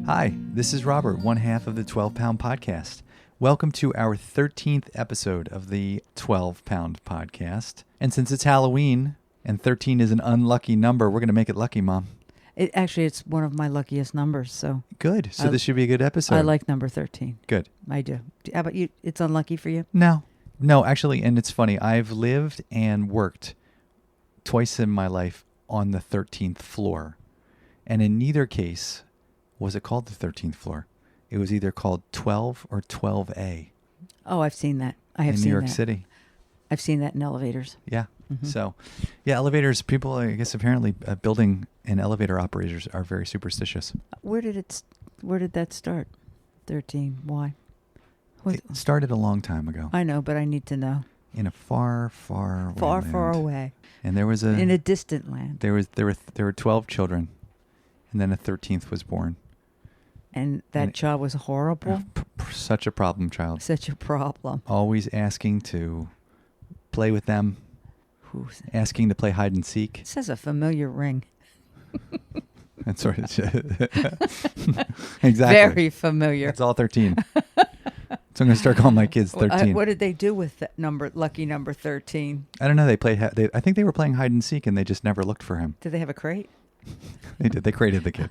Hi, this is Robert, one half of the 12 Pound Podcast. Welcome to our 13th episode of the 12 Pound Podcast. And since it's Halloween and 13 is an unlucky number, we're going to make it lucky, Mom. It's one of my luckiest numbers, so. Good. So this should be a good episode. I like number 13. Good. I do. How about you? It's unlucky for you? No, actually, and it's funny. I've lived and worked twice in my life on the 13th floor. And in neither case was it called the 13th floor. It was either called 12 or 12A. Oh, I've seen that. I have in seen New York that. City. I've seen that in elevators. Yeah. Mm-hmm. So, yeah, elevators, people, I guess apparently building and elevator operators are very superstitious. Where did that start? 13. Why? It started a long time ago. I know, but I need to know. In a far, far away Far, land. far away. And there was in a distant land. There were 12 children, and then a 13th was born. And that child was horrible? Such a problem child. Such a problem. Always asking to play with them. Asking to play hide and seek. This has a familiar ring. That's sort of exactly. Very familiar. It's all 13. So I'm going to start calling my kids 13. What did they do with that lucky number 13? I don't know. They played. I think they were playing hide and seek, and they just never looked for him. Did they have a crate? They did. They crated the kid.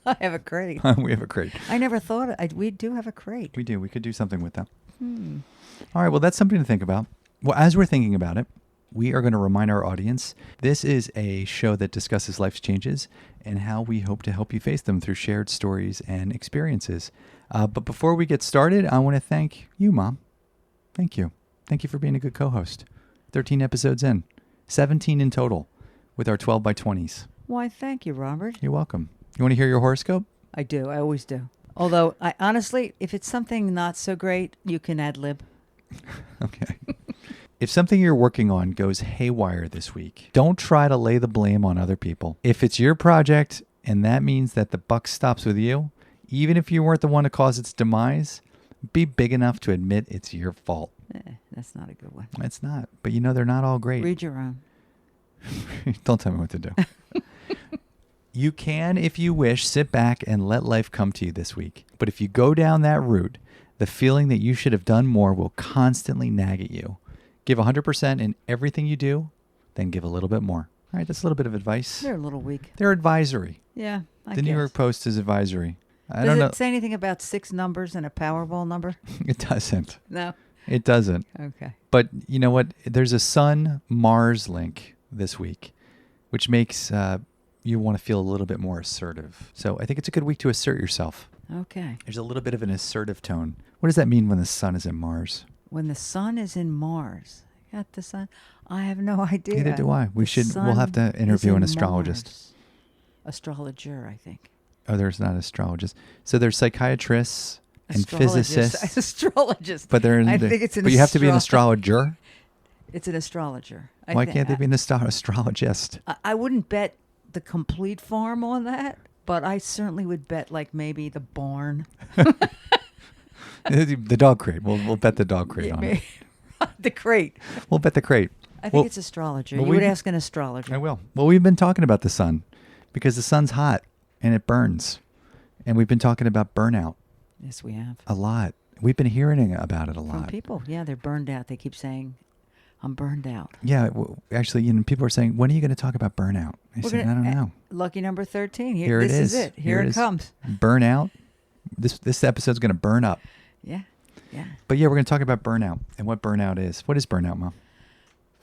I have a crate. We have a crate. I never thought we do have a crate. We do. We could do something with that. All right. Well, that's something to think about. Well, as we're thinking about it, we are going to remind our audience this is a show that discusses life's changes and how we hope to help you face them through shared stories and experiences. But before we get started, I want to thank you, Mom. Thank you. Thank you for being a good co-host. 13 episodes in, 17 in total with our 12 by 20s. Why, thank you, Robert. You're welcome. You want to hear your horoscope? I do. I always do. Although, honestly, if it's something not so great, you can ad-lib. Okay. If something you're working on goes haywire this week, don't try to lay the blame on other people. If it's your project and that means that the buck stops with you, even if you weren't the one to cause its demise, be big enough to admit it's your fault. That's not a good one. It's not. But they're not all great. Read your own. Don't tell me what to do. You can, if you wish, sit back and let life come to you this week. But if you go down that route, the feeling that you should have done more will constantly nag at you. Give 100% in everything you do, then give a little bit more. All right, that's a little bit of advice. They're a little weak. They're advisory. Yeah, I The guess. New York Post is advisory. Does it say anything about 6 numbers and a Powerball number? It doesn't. No. It doesn't. Okay. But you know what? There's a Sun-Mars link this week, which makes you want to feel a little bit more assertive. So I think it's a good week to assert yourself. Okay. There's a little bit of an assertive tone. What does that mean when the sun is in Mars? When the sun is in Mars. Got the sun? I have no idea. Neither do I. We'll have to interview an astrologist. Mars. Astrologer, I think. Oh, there's not astrologists. So there's psychiatrists and physicists. Astrologist. But I think it's an But you have to be an astrologer. It's an astrologer. Why can't they be an astrologist? I wouldn't bet the complete farm on that, but I certainly would bet like maybe the barn. The dog crate. We'll bet the dog crate on it. The crate. We'll bet the crate. I think it's astrologer. You would ask an astrologer. I will. Well, we've been talking about the sun because the sun's hot and it burns. And we've been talking about burnout. Yes, we have. A lot. We've been hearing about it a lot. From people. Yeah, they're burned out. They keep saying, I'm burned out. Yeah, actually, people are saying, when are you going to talk about burnout? I said, I don't know. Lucky number 13. Here it is. This is it. Here it comes. Burnout. This episode's going to burn up. Yeah. Yeah. But yeah, we're going to talk about burnout and what burnout is. What is burnout, Mom?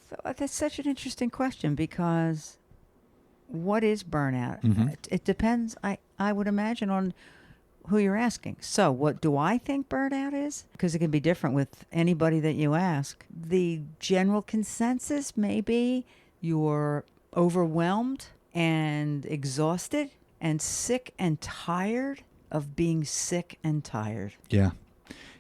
So that's such an interesting question because what is burnout? Mm-hmm. It depends, I would imagine, on who you're asking. So what do I think burnout is? Because it can be different with anybody that you ask. The general consensus may be you're overwhelmed and exhausted and sick and tired of being sick and tired. Yeah.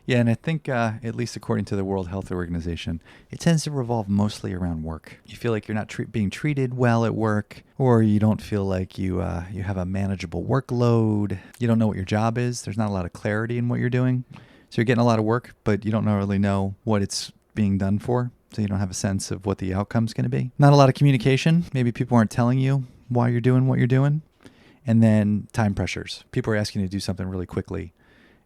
Yeah, and I think, at least according to the World Health Organization, it tends to revolve mostly around work. You feel like you're not being treated well at work, or you don't feel like you have a manageable workload. You don't know what your job is. There's not a lot of clarity in what you're doing. So you're getting a lot of work, but you don't really know what it's being done for. So you don't have a sense of what the outcome's going to be. Not a lot of communication. Maybe people aren't telling you why you're doing what you're doing. And then time pressures. People are asking you to do something really quickly.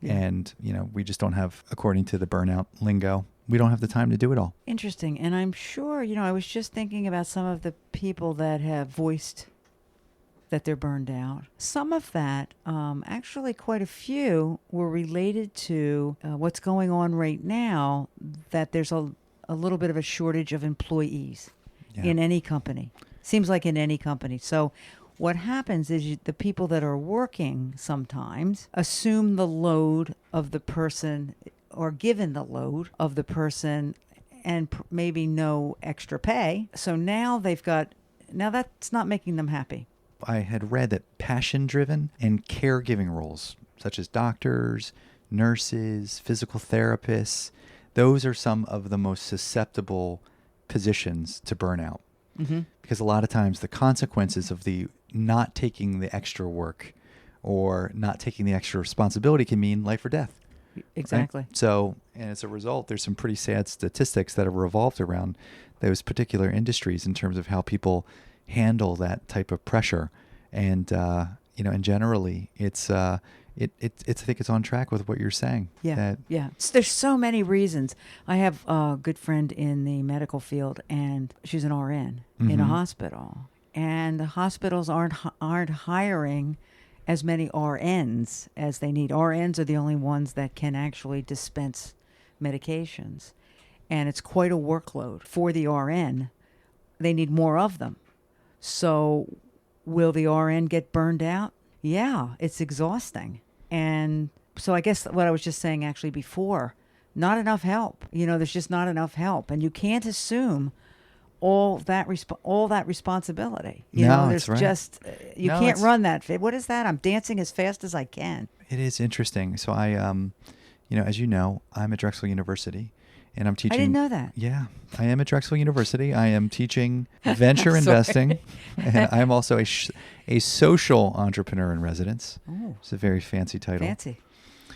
Yeah. And, we just don't have, according to the burnout lingo, we don't have the time to do it all. Interesting. And I'm sure, I was just thinking about some of the people that have voiced that they're burned out. Some of that, actually quite a few, were related to what's going on right now, that there's a little bit of a shortage of employees in any company. Seems like in any company. So what happens is the people that are working sometimes assume the load of the person, or given the load of the person, and maybe no extra pay. So now that's not making them happy. I had read that passion-driven and caregiving roles, such as doctors, nurses, physical therapists, those are some of the most susceptible positions to burnout. Mm-hmm. Because a lot of times the consequences of the not taking the extra work or not taking the extra responsibility can mean life or death. Exactly. Right? So, and as a result, there's some pretty sad statistics that have revolved around those particular industries in terms of how people handle that type of pressure. And, and generally it's, I think it's on track with what you're saying. Yeah. There's so many reasons. I have a good friend in the medical field, and she's an RN in a hospital, and the hospitals aren't hiring as many RNs as they need. RNs are the only ones that can actually dispense medications, and it's quite a workload for the RN. They need more of them. So will the RN get burned out? Yeah, it's exhausting. And so I guess what I was just saying actually before, not enough help. There's just not enough help. And you can't assume all that responsibility. There's right. just, you can't run that. What is that? I'm dancing as fast as I can. It is interesting. So I, as you know, I'm at Drexel University. And I'm teaching. I didn't know that. Yeah, I am at Drexel University. I am teaching venture investing, and I'm also a social entrepreneur in residence. Oh, it's a very fancy title.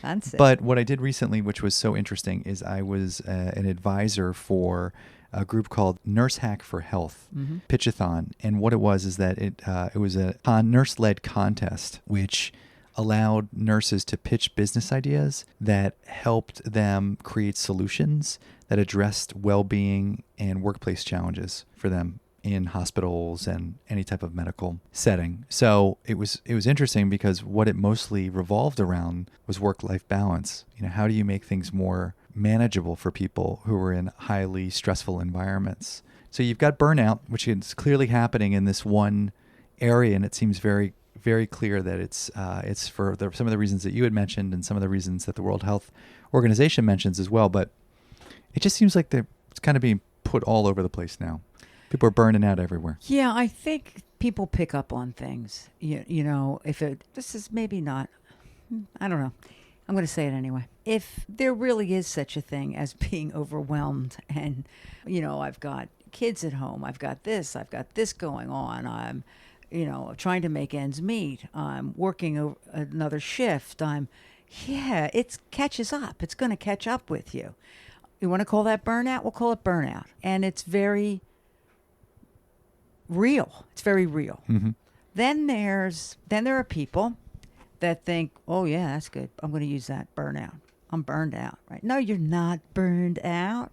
Fancy. But what I did recently, which was so interesting, is I was an advisor for a group called Nurse Hack for Health, Pitchathon, and what it was is that it was a nurse-led contest, which allowed nurses to pitch business ideas that helped them create solutions that addressed well-being and workplace challenges for them in hospitals and any type of medical setting. So it was interesting because what it mostly revolved around was work-life balance. How do you make things more manageable for people who are in highly stressful environments? So you've got burnout, which is clearly happening in this one area, and it seems very clear that it's for some of the reasons that you had mentioned and some of the reasons that the World Health Organization mentions as well. But it just seems like it's kind of being put all over the place now. People are burning out everywhere. Yeah, I think people pick up on things. This is maybe not, I don't know. I'm going to say it anyway. If there really is such a thing as being overwhelmed and, I've got kids at home, I've got this going on, I'm trying to make ends meet, I'm working another shift, it catches up. It's going to catch up with you. You want to call that burnout? We'll call it burnout. And it's very real. It's very real. Mm-hmm. Then there are people that think, oh yeah, that's good. I'm going to use that, burnout. I'm burned out, right? No, you're not burned out.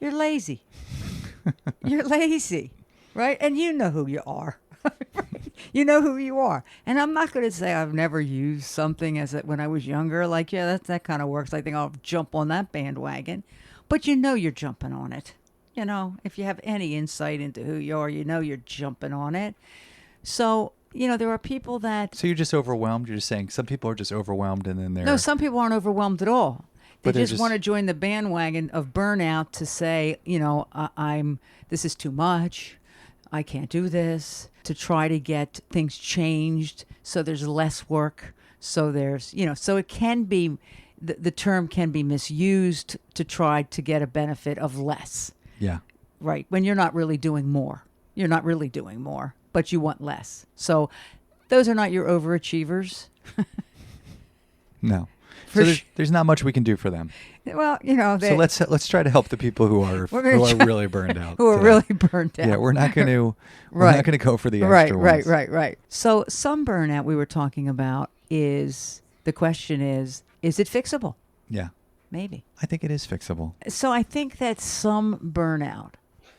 You're lazy. You're lazy, right? And you know who you are. You know who you are. And I'm not going to say I've never used something when I was younger. Like, yeah, that kind of works. I think I'll jump on that bandwagon. But you're jumping on it. If you have any insight into who you are, you're jumping on it. So, there are people that... So you're just overwhelmed? You're just saying some people are just overwhelmed and then they're... No, some people aren't overwhelmed at all. They just want to join the bandwagon of burnout to say, this is too much. I can't do this, to try to get things changed so there's less work. So there's, so it can be, the term can be misused to try to get a benefit of less. Yeah. Right. When you're not really doing more. You're not really doing more, but you want less. So those are not your overachievers. No. there's not much we can do for them. Well, So let's try to help the people who are really burned out. Who are really burned out. Yeah, we're not going to go for the extra ones. Right. So some burnout we were talking about is the question is it fixable? Yeah. Maybe. I think it is fixable. So I think that some burnout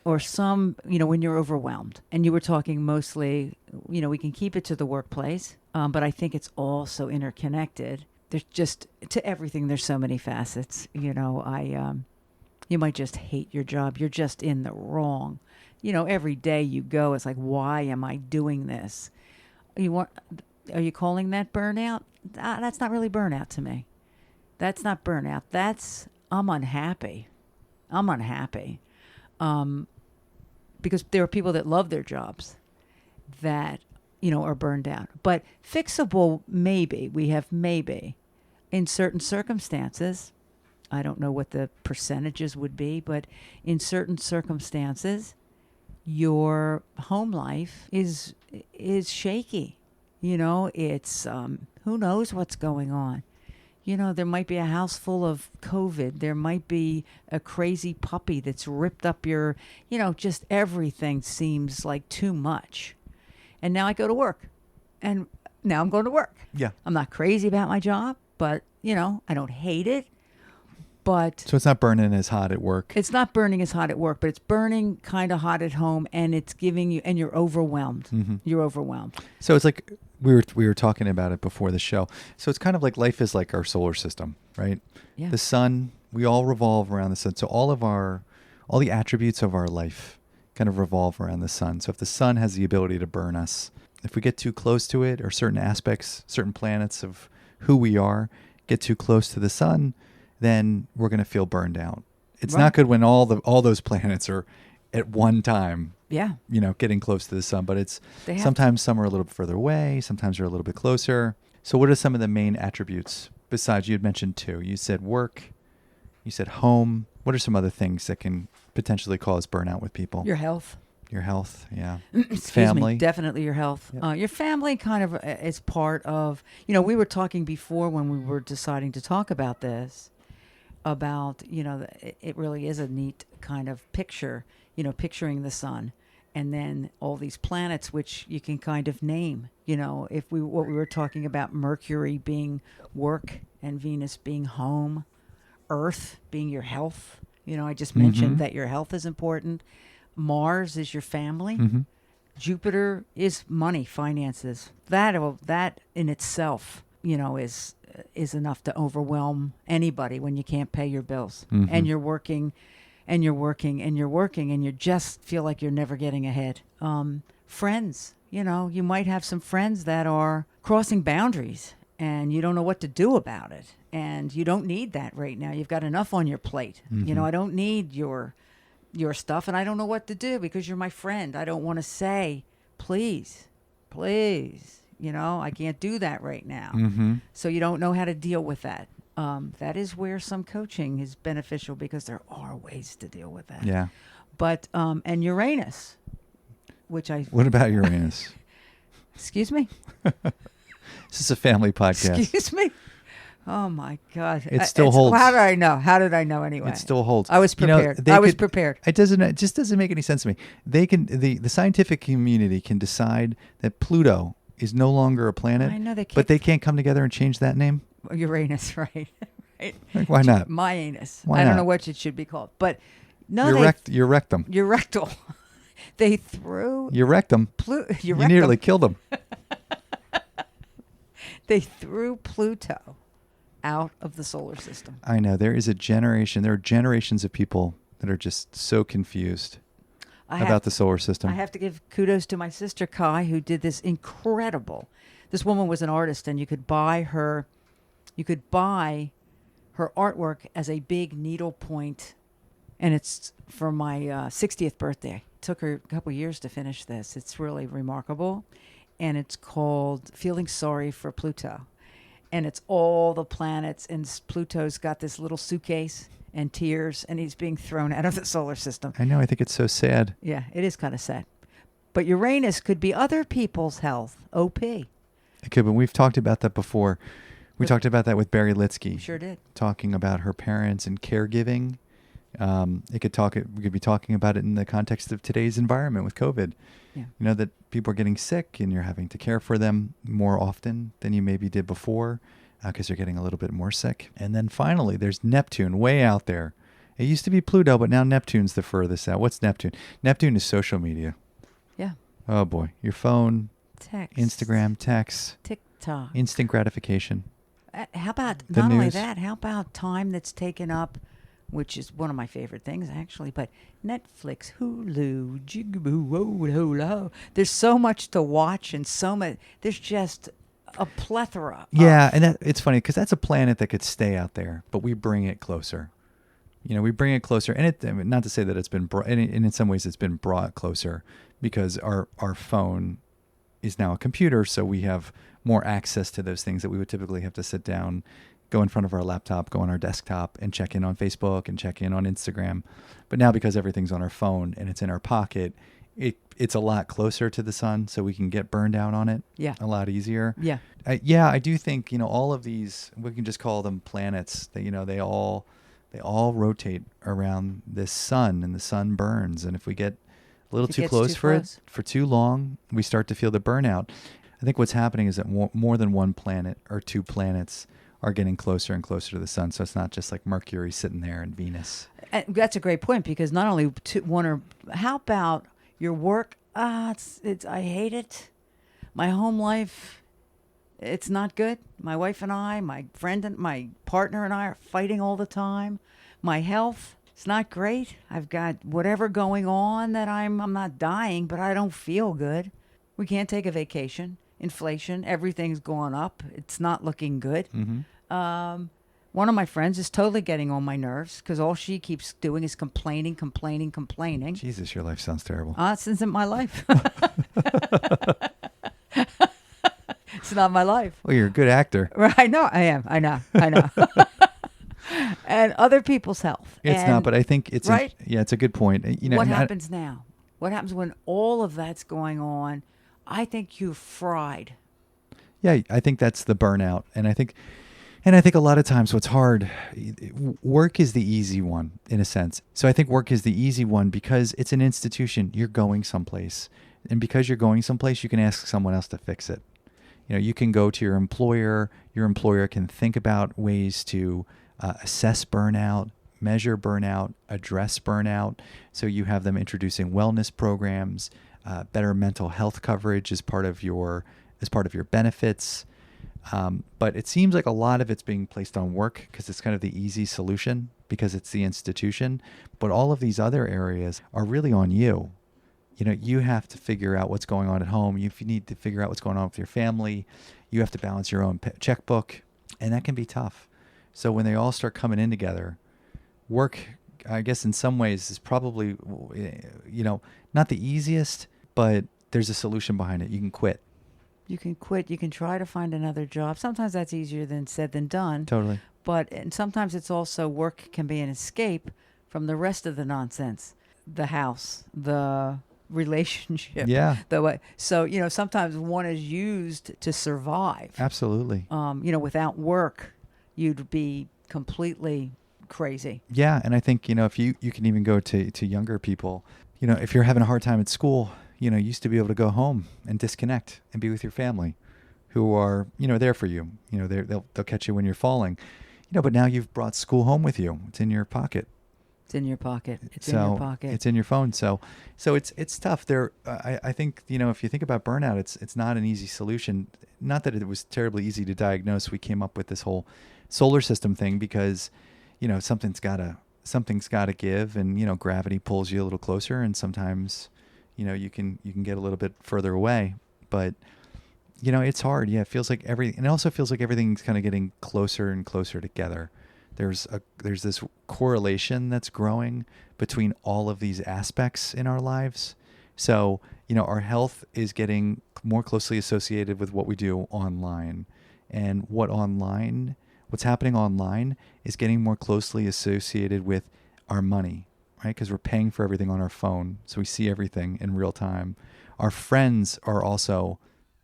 or some, when you're overwhelmed, and you were talking mostly, we can keep it to the workplace, but I think it's also interconnected. There's just, to everything, there's so many facets. You might just hate your job. You're just in the wrong. Every day you go, it's like, why am I doing this? Are you calling that burnout? That's not really burnout to me. That's not burnout. That's, I'm unhappy. Because there are people that love their jobs that, are burned out. But fixable, maybe. We have maybe. In certain circumstances, I don't know what the percentages would be, but in certain circumstances, your home life is shaky. It's, who knows what's going on. There might be a house full of COVID. There might be a crazy puppy that's ripped up your, just everything seems like too much. And now I go to work. And now I'm going to work. Yeah. I'm not crazy about my job, but, I don't hate it. But so it's not burning as hot at work. It's not burning as hot at work, but it's burning kind of hot at home, and it's giving you, and you're overwhelmed. Mm-hmm. You're overwhelmed. So it's like we were talking about it before the show. So it's kind of like life is like our solar system, right? Yeah. The sun, we all revolve around the sun. So all the attributes of our life kind of revolve around the sun. So if the sun has the ability to burn us, if we get too close to it, or certain aspects, certain planets of who we are get too close to the sun, then we're going to feel burned out. It's not good when all those planets are at one time, getting close to the sun, but it's sometimes some are a little bit further away. Sometimes they're a little bit closer. So what are some of the main attributes besides, you had mentioned two? You said work, you said home. What are some other things that can potentially cause burnout with people? Your health. Yeah. Family. Definitely your health. Yep. Your family kind of is part of, we were talking before when we were deciding to talk about this, about, it really is a neat kind of picture, picturing the sun and then all these planets, which you can kind of name, what we were talking about, Mercury being work and Venus being home, Earth being your health. I just mentioned that your health is important. Mars is your family. Mm-hmm. Jupiter is money, finances. That in itself, is enough to overwhelm anybody when you can't pay your bills. Mm-hmm. And you're working and you just feel like you're never getting ahead. Friends, you might have some friends that are crossing boundaries and you don't know what to do about it. And you don't need that right now. You've got enough on your plate. Mm-hmm. I don't need your stuff, and I don't know what to do because you're my friend. I don't want to say, please, I can't do that right now. Mm-hmm. So you don't know how to deal with that. That is where some coaching is beneficial because there are ways to deal with that. Yeah. But, and Uranus, which What about Uranus? Excuse me? This is a family podcast. Excuse me? Oh my God! It still holds. How did I know? How did I know anyway? It still holds. I was prepared. Prepared. It just doesn't make any sense to me. They can the scientific community can decide that Pluto is no longer a planet. I know but they can't come together and change that name. Uranus, right? Right. Like, why not? My anus. Why I don't not? know what it should be called, but no, your rectum. Your rectal. They threw your rectum. You nearly killed them. They threw Pluto out of the solar system. I know. There are generations of people that are just so confused about the solar system. I have to give kudos to my sister Kai, who did this incredible. This woman was an artist, and you could buy her artwork as a big needlepoint, and it's for my 60th birthday. It took her a couple years to finish this. It's really remarkable, and it's called Feeling Sorry for Pluto. And it's all the planets, and Pluto's got this little suitcase and tears, and he's being thrown out of the solar system. I know. I think it's so sad. Yeah, it is kind of sad. But Uranus could be other people's health, OP. It could, but we've talked about that before. We talked about that with Barry Litsky. Sure did. Talking about her parents and caregiving. We could be talking about it in the context of today's environment with COVID. Yeah. You know, that people are getting sick and you're having to care for them more often than you maybe did before because you're getting a little bit more sick. And then finally, there's Neptune way out there. It used to be Pluto, but now Neptune's the furthest out. What's Neptune? Neptune is social media. Yeah. Oh, boy. Your phone, Text. Instagram, text, TikTok. instant gratification. How about, The not only news. that, how about time that's taken up, which is one of my favorite things, actually, but Netflix, Hulu, Jigaboo, Holo. There's so much to watch and so much. There's just a plethora. Yeah, and it's funny because that's a planet that could stay out there, but we bring it closer. You know, we bring it closer, and not to say that it's been brought, and in some ways it's been brought closer because our phone is now a computer, so we have more access to those things that we would typically have to sit down, go in front of our laptop, go on our desktop, and check in on Facebook and check in on Instagram. But now because everything's on our phone and it's in our pocket, it's a lot closer to the sun, so we can get burned out on it. Yeah. A lot easier. Yeah. I do think, you know, all of these, we can just call them planets, that, you know, they all rotate around this sun, and the sun burns. And if we get a little too close for it for too long, we start to feel the burnout. I think what's happening is that more than one planet or two planets are getting closer and closer to the sun. So it's not just like Mercury sitting there and Venus. And that's a great point, because not only how about your work? I hate it. My home life, it's not good. My wife and I, my friend and my partner and I are fighting all the time. My health, it's not great. I've got whatever going on that I'm not dying, but I don't feel good. We can't take a vacation. Inflation, everything's gone up. It's not looking good. Mm-hmm. One of my friends is totally getting on my nerves because all she keeps doing is complaining. Jesus, your life sounds terrible. This isn't my life. It's not my life. Well, you're a good actor. Right? I know. I am. I know. And other people's health. It's not, but I think it's right. It's a good point. You know, what happens now? What happens when all of that's going on? I think you're fried. Yeah, I think that's the burnout, and I think a lot of times what's hard, work is the easy one in a sense. So I think work is the easy one because it's an institution. You're going someplace, and because you're going someplace, you can ask someone else to fix it. You know, you can go to your employer. Your employer can think about ways to assess burnout, measure burnout, address burnout. So you have them introducing wellness programs, better mental health coverage as part of your benefits. But it seems like a lot of it's being placed on work because it's kind of the easy solution because it's the institution. But all of these other areas are really on you. You know, you have to figure out what's going on at home. You need to figure out what's going on with your family. You have to balance your own checkbook, and that can be tough. So when they all start coming in together, work, I guess in some ways, is probably, you know, not the easiest, but there's a solution behind it. You can quit. You can quit. You can try to find another job. Sometimes that's easier than said than done. Totally. And sometimes it's also work can be an escape from the rest of the nonsense, the house, the relationship. Yeah. So, you know, sometimes one is used to survive. Absolutely. You know, without work, you'd be completely crazy. Yeah. And I think, you know, if you can even go to younger people, you know, if you're having a hard time at school, you know, you used to be able to go home and disconnect and be with your family who are, you know, there for you. You know, they'll catch you when you're falling, you know, but now you've brought school home with you. It's in your pocket. It's in your pocket. It's in your pocket. It's in your phone. So it's tough. I think, you know, if you think about burnout, it's not an easy solution. Not that it was terribly easy to diagnose. We came up with this whole solar system thing because, you know, something's got to give, and, you know, gravity pulls you a little closer, and sometimes, you know, you can get a little bit further away, but, you know, it's hard. Yeah. It feels like and it also feels like everything's kind of getting closer and closer together. There's this correlation that's growing between all of these aspects in our lives. So, you know, our health is getting more closely associated with what we do online, and what's happening online is getting more closely associated with our money, right? Because we're paying for everything on our phone, so we see everything in real time. Our friends are also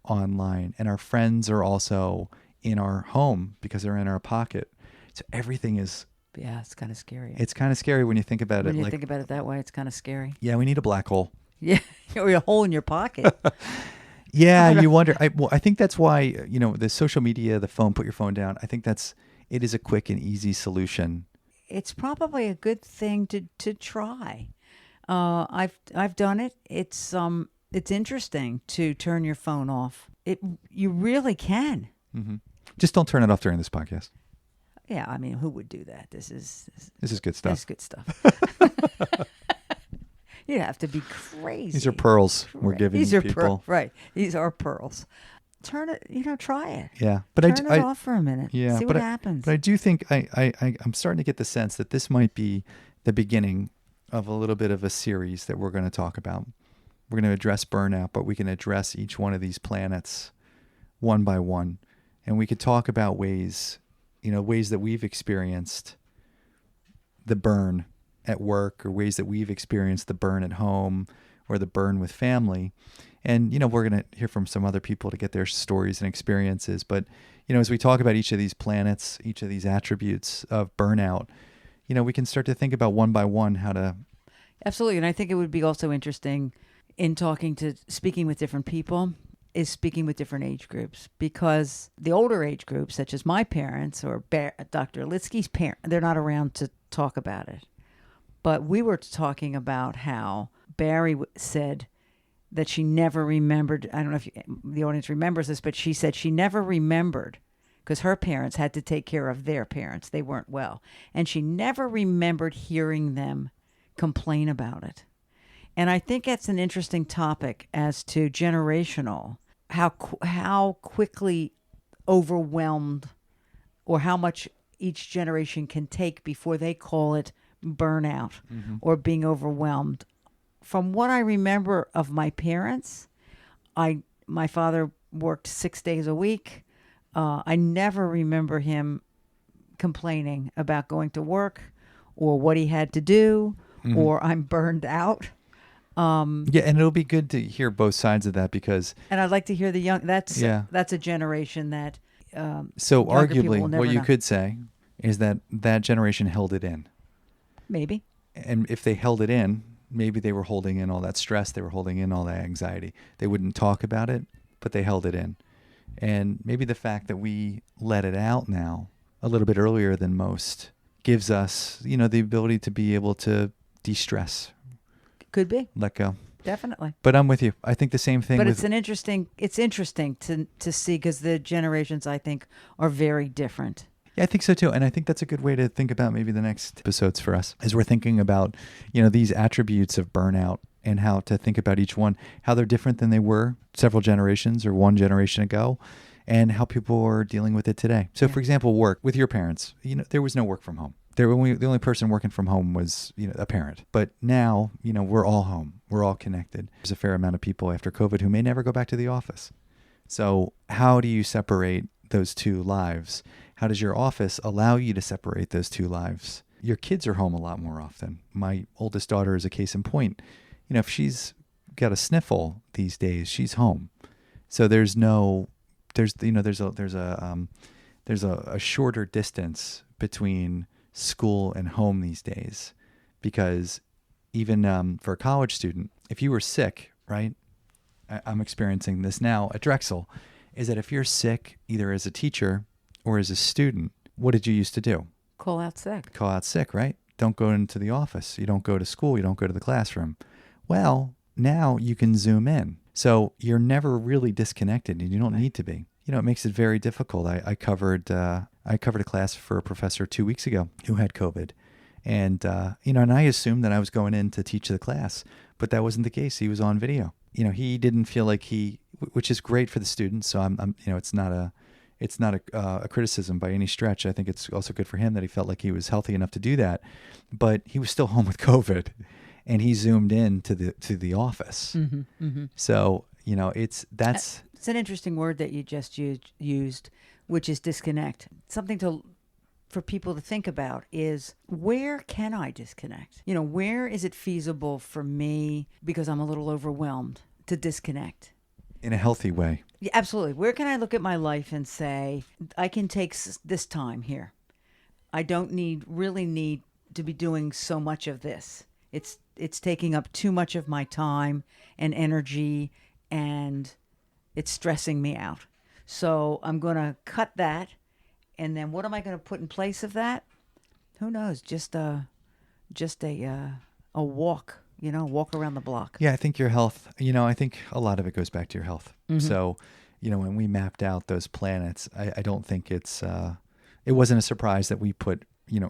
online, and our friends are also in our home because they're in our pocket. So everything is. Yeah, it's kind of scary. It's kind of scary when you think about When it. you think about it that way, it's kind of scary. Yeah, we need a black hole. Yeah, or a hole in your pocket. Yeah, you wonder. I think that's why, the social media, the phone, put your phone down. I think it is a quick and easy solution. It's probably a good thing to try. I've done it. It's interesting to turn your phone off. You really can. Mm-hmm. Just don't turn it off during this podcast. Yeah, I mean, who would do that? This is good stuff. This is good stuff. You'd have to be crazy. These are pearls we're giving people. Right. These are pearls. Turn it, try it. Yeah. But turn it off for a minute. Yeah. See what happens. But I do think I'm starting to get the sense that this might be the beginning of a little bit of a series that we're going to talk about. We're going to address burnout, but we can address each one of these planets one by one. And we could talk about ways that we've experienced the burn at work, or ways that we've experienced the burn at home or the burn with family. And, we're going to hear from some other people to get their stories and experiences. But, as we talk about each of these planets, each of these attributes of burnout, we can start to think about one by one how to. Absolutely. And I think it would be also interesting in speaking with different people, is speaking with different age groups, because the older age groups, such as my parents or Dr. Litsky's parents, they're not around to talk about it. But we were talking about how Barry said that she never remembered. I don't know if the audience remembers this, but she said she never remembered because her parents had to take care of their parents. They weren't well. And she never remembered hearing them complain about it. And I think that's an interesting topic as to generational, how quickly overwhelmed, or how much each generation can take before they call it burnout or being overwhelmed. From what I remember of my parents, my father worked 6 days a week. I never remember him complaining about going to work or what he had to do or I'm burned out. And it'll be good to hear both sides of that, because. And I'd like to hear the young. That's a generation that. So arguably, what you could say is that generation held it in. Maybe. And if they held it in, maybe they were holding in all that stress. They were holding in all that anxiety. They wouldn't talk about it, but they held it in. And maybe the fact that we let it out now a little bit earlier than most gives us, the ability to be able to de-stress. Could be. Let go. Definitely. But I'm with you. I think the same thing. But it's interesting to see, because the generations, I think, are very different. Yeah, I think so too. And I think that's a good way to think about maybe the next episodes for us, as we're thinking about, these attributes of burnout and how to think about each one, how they're different than they were several generations or one generation ago, and how people are dealing with it today. So, for example, work with your parents, there was no work from home. The only person working from home was, a parent. But now, we're all home. We're all connected. There's a fair amount of people after COVID who may never go back to the office. So how do you separate those two lives? How does your office allow you to separate those two lives? Your kids are home a lot more often. My oldest daughter is a case in point. If she's got a sniffle these days, she's home. So there's a shorter distance between school and home these days, because even for a college student, if you were sick, right? I'm experiencing this now at Drexel, is that if you're sick, either as a teacher or as a student, what did you used to do? Call out sick. Call out sick, right? Don't go into the office. You don't go to school. You don't go to the classroom. Well, now you can Zoom in. So you're never really disconnected, and you don't need to be. It makes it very difficult. I covered a class for a professor 2 weeks ago who had COVID. And, and I assumed that I was going in to teach the class, but that wasn't the case. He was on video. He didn't feel like which is great for the students. So I'm it's not a criticism by any stretch. I think it's also good for him that he felt like he was healthy enough to do that, but he was still home with COVID, and he Zoomed in to the office. So, it's an interesting word that you just used, which is disconnect. Something for people to think about is, where can I disconnect? Where is it feasible for me, because I'm a little overwhelmed, to disconnect? In a healthy way. Yeah, absolutely. Where can I look at my life and say, I can take this time here. I don't really need to be doing so much of this. It's taking up too much of my time and energy, and it's stressing me out. So I'm going to cut that. And then what am I going to put in place of that? Who knows? Just a walk, walk around the block. Yeah, I think your health, I think a lot of it goes back to your health. So, when we mapped out those planets, I don't think it wasn't a surprise that we put,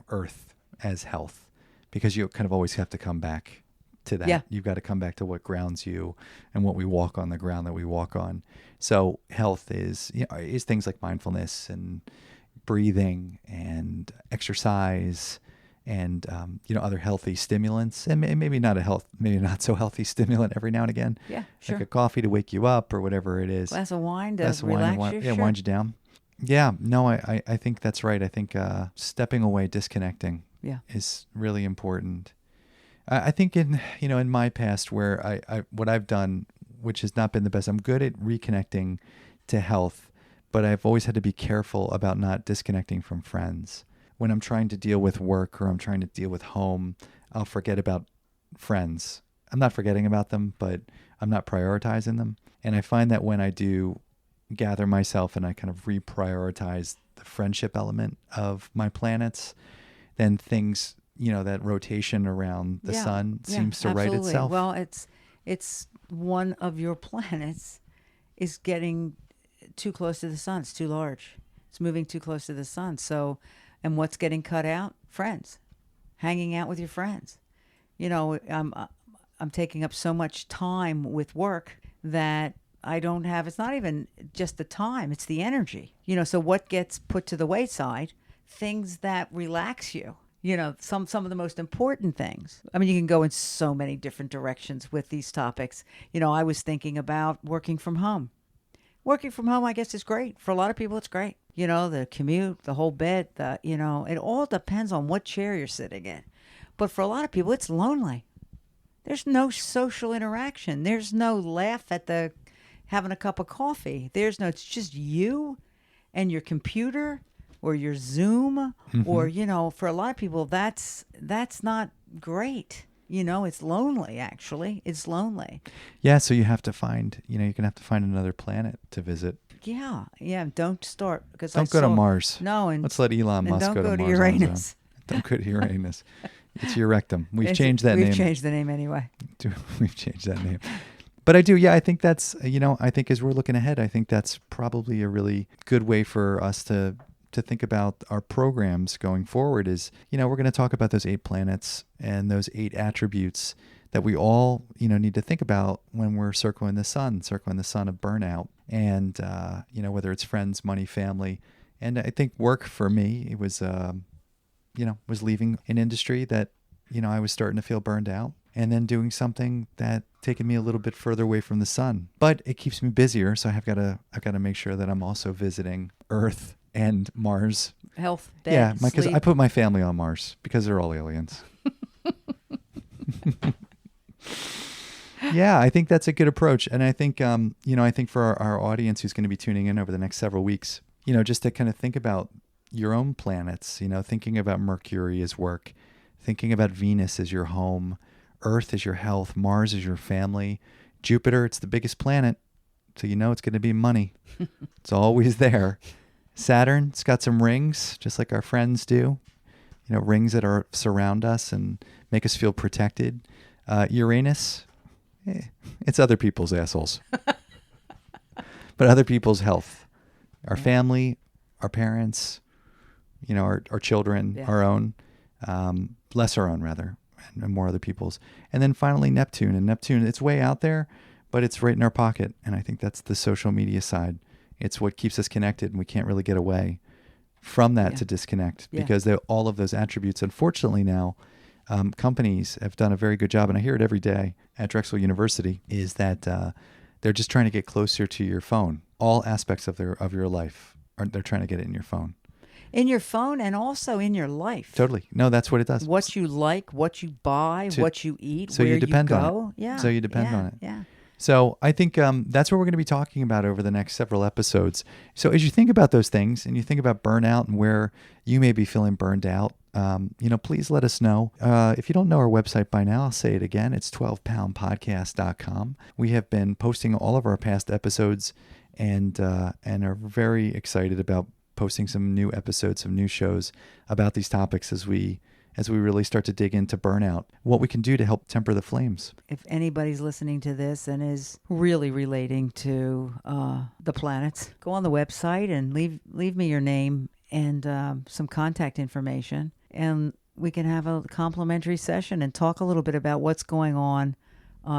Earth as health, because you kind of always have to come back to that. Yeah. You've got to come back to what grounds you and what we walk on, the ground that we walk on. So health is things like mindfulness and breathing and exercise and other healthy stimulants, and maybe not so healthy stimulant every now and again. Yeah, sure. Like a coffee to wake you up or whatever it is. Glass of wine to Glass of relax wine, you. yeah, Sure. wind you down. Yeah, no, I think that's right. I think stepping away, disconnecting, is really important. I think in my past where I what I've done, which has not been the best, I'm good at reconnecting to health, but I've always had to be careful about not disconnecting from friends. When I'm trying to deal with work or I'm trying to deal with home, I'll forget about friends. I'm not forgetting about them, but I'm not prioritizing them. And I find that when I do gather myself and I kind of reprioritize the friendship element of my planets, then things, that rotation around the sun seems to right absolutely. itself. Well, it's one of your planets is getting too close to the sun. It's too large. It's moving too close to the sun. So, and what's getting cut out? Friends, hanging out with your friends. I'm taking up so much time with work that I don't have. It's not even just the time; it's the energy. So what gets put to the wayside? Things that relax you. Some of the most important things. I mean, you can go in so many different directions with these topics. I was thinking about working from home. Working from home, I guess, is great. For a lot of people, it's great. The commute, the whole bit, it all depends on what chair you're sitting in. But for a lot of people, it's lonely. There's no social interaction. There's no laugh at having a cup of coffee. It's just you and your computer or your Zoom, or, for a lot of people, that's not great. It's lonely, actually. It's lonely. Yeah, so you have to find, you're going to have to find another planet to visit. Yeah. Don't start. Don't go to Mars. No. And let's let Elon Musk go to Mars. Don't go to Uranus. Don't go to Uranus. It's your rectum. We've changed that name. We've changed the name anyway. We've changed that name. But I do, I think that's, I think as we're looking ahead, I think that's probably a really good way for us to think about our programs going forward is, we're going to talk about those 8 planets and those 8 attributes that we all, need to think about when we're circling the sun of burnout. And, whether it's friends, money, family. And I think work for me, it was, was leaving an industry that, I was starting to feel burned out, and then doing something that taken me a little bit further away from the sun. But it keeps me busier, so I've got to make sure that I'm also visiting Earth and Mars. Health, bed, because I put my family on Mars because they're all aliens. Yeah, I think that's a good approach. And I think, I think for our audience who's going to be tuning in over the next several weeks, just to kind of think about your own planets, thinking about Mercury as work, thinking about Venus as your home, Earth as your health, Mars as your family, Jupiter, it's the biggest planet. So it's going to be money. It's always there. Saturn, it's got some rings, just like our friends do. Rings that surround us and make us feel protected. Uranus, it's other people's assholes. But other people's health. Our family, our parents, our children, our own, less our own rather, and more other people's. And then finally Neptune. And Neptune, it's way out there, but it's right in our pocket. And I think that's the social media side. It's what keeps us connected, and we can't really get away from that to disconnect because all of those attributes, unfortunately now, companies have done a very good job, and I hear it every day at Drexel University, is that they're just trying to get closer to your phone. All aspects of your life, they're trying to get it in your phone. In your phone and also in your life. Totally. No, that's what it does. What you like, what you buy, what you eat, so where you depend go. on it. Yeah. So you depend on it. Yeah. So I think that's what we're going to be talking about over the next several episodes. So as you think about those things and you think about burnout and where you may be feeling burned out, please let us know. If you don't know our website by now, I'll say it again. It's 12poundpodcast.com. We have been posting all of our past episodes and are very excited about posting some new episodes, some new shows about these topics as we really start to dig into burnout, what we can do to help temper the flames. If anybody's listening to this and is really relating to the planets, go on the website and leave me your name and some contact information, and we can have a complimentary session and talk a little bit about what's going on.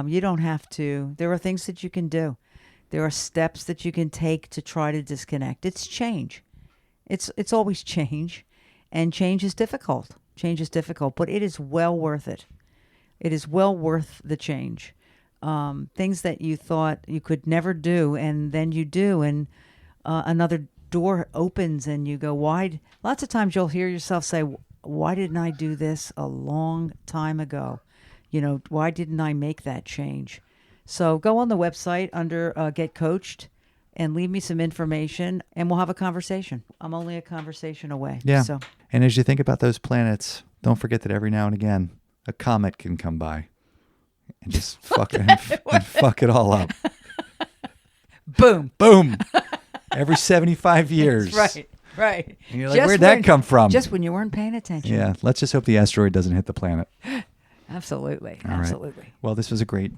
You don't have to. There are things that you can do. There are steps that you can take to try to disconnect. It's change. It's always change, and change is difficult. Change is difficult, but it is well worth it. It is well worth the change. Things that you thought you could never do, and then you do, and another door opens, and you go, why? Lots of times you'll hear yourself say, why didn't I do this a long time ago? Why didn't I make that change? So go on the website under Get Coached and leave me some information, and we'll have a conversation. I'm only a conversation away. Yeah. So. And as you think about those planets, don't forget that every now and again, a comet can come by and just fuck it all up. Boom. Boom. Every 75 years. That's right. And you're like, where'd that come from? Just when you weren't paying attention. Yeah. Let's just hope the asteroid doesn't hit the planet. Absolutely. All Absolutely. Right. Well, this was a great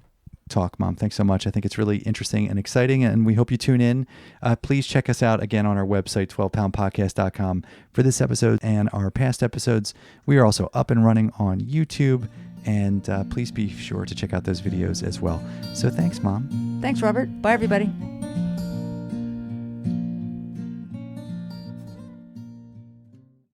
talk, Mom. Thanks so much. I think it's really interesting and exciting, and we hope you tune in. Please check us out again on our website, 12poundpodcast.com, for this episode and our past episodes. We are also up and running on YouTube, and please be sure to check out those videos as well. So thanks, Mom. Thanks, Robert. Bye, everybody.